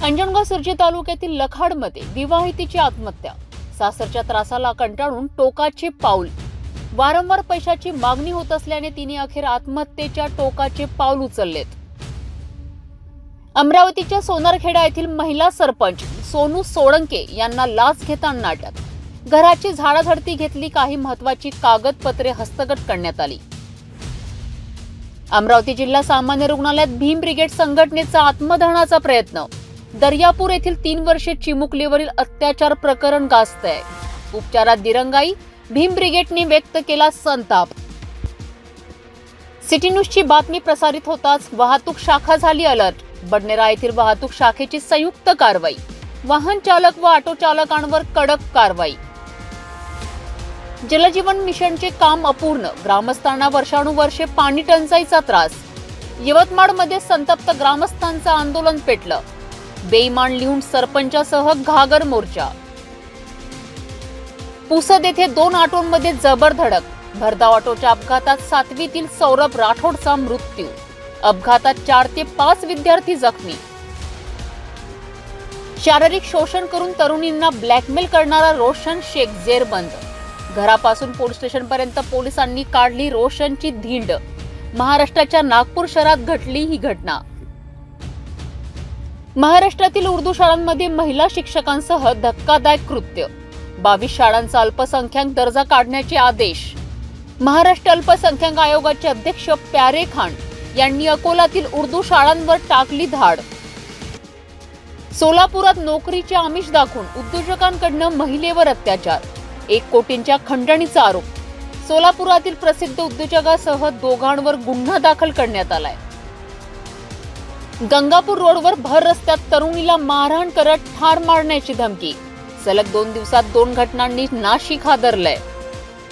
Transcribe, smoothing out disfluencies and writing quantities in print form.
अंजनगाव सिर्जी तालुक्यातील लखाडमध्ये विवाहितेची आत्महत्या. सासरच्या त्रासाला कंटाळून टोकाचे पाऊल. वारंवार पैशाची मागणी होत असल्याने तिने अखेर आत्महत्येच्या टोकाचे पाऊल उचललेत. अमरावतीच्या सोनारखेडा येथील महिला सरपंच सोनू सोळंके यांना लाच घेताना अटक. घराची झाडाझडती घेतली, काही महत्त्वाची कागदपत्रे हस्तगत करण्यात आली. अमरावती जिल्हा सामान्य रुग्णालयात भीम ब्रिगेड संघटनेचा आत्मदहनाचा प्रयत्न. दर्यापूर येथील 3 वर्षे चिमुकलीवरील अत्याचार प्रकरण गाजतंय. उपचारात दिरंगाई, भीम ब्रिगेडने व्यक्त केला संताप. सिटी न्यूजची बातमी प्रसारित होताच वाहतूक शाखा झाली अलर्ट. बडनेरा येथील वाहतूक शाखेची संयुक्त कारवाई. वाहन चालक व ऑटो चालकांवर कडक कारवाई. जलजीवन मिशनचे काम अपूर्ण, ग्रामस्थांना वर्षानुवर्षे पाणी टंचाईचा त्रास. यवतमाळमध्ये संतप्त ग्रामस्थांचं आंदोलन पेटलं. बेईमान लिहून सरपंचासह घागर मोर्चा. पुसद येथे 2 ऑटोंमध्ये जबर धडक. भरधाव ऑटोच्या अपघातात 7वीतील सौरभ राठोडचा मृत्यू. अपघातात 4 ते 5 विद्यार्थी जखमी. शारीरिक शोषण करून तरुणींना ब्लॅकमेल करणारा रोशन शेख जेरबंद. घरापासून पोलीस स्टेशनपर्यंत पोलिसांनी काढली रोशनची धिंड. महाराष्ट्राच्या नागपूर शहरात घडली ही घटना. महाराष्ट्रातील उर्दू शाळांमध्ये महिला शिक्षकांसह धक्कादायक कृत्य. 22 शाळांचा अल्पसंख्याक दर्जा काढण्याचे आदेश. महाराष्ट्र अल्पसंख्याक आयोगाचे अध्यक्ष प्यारे खान यांनी अकोलातील उर्दू शाळांवर टाकली धाड. सोलापुरात नोकरीचे आमिष दाखवून उद्योजकांकडून महिलेवर अत्याचार. 1 कोटींच्या खंडणीचा आरोप. सोलापुरातील प्रसिद्ध उद्योजकासह दोघांवर गुन्हा दाखल करण्यात आलाय. गंगापूर रोडवर भर रस्त्यात तरुणीला मारहाण करत ठार मारण्याची धमकी. सलग 2 दिवसात 2 घटनांनी नाशिक हादरलंय.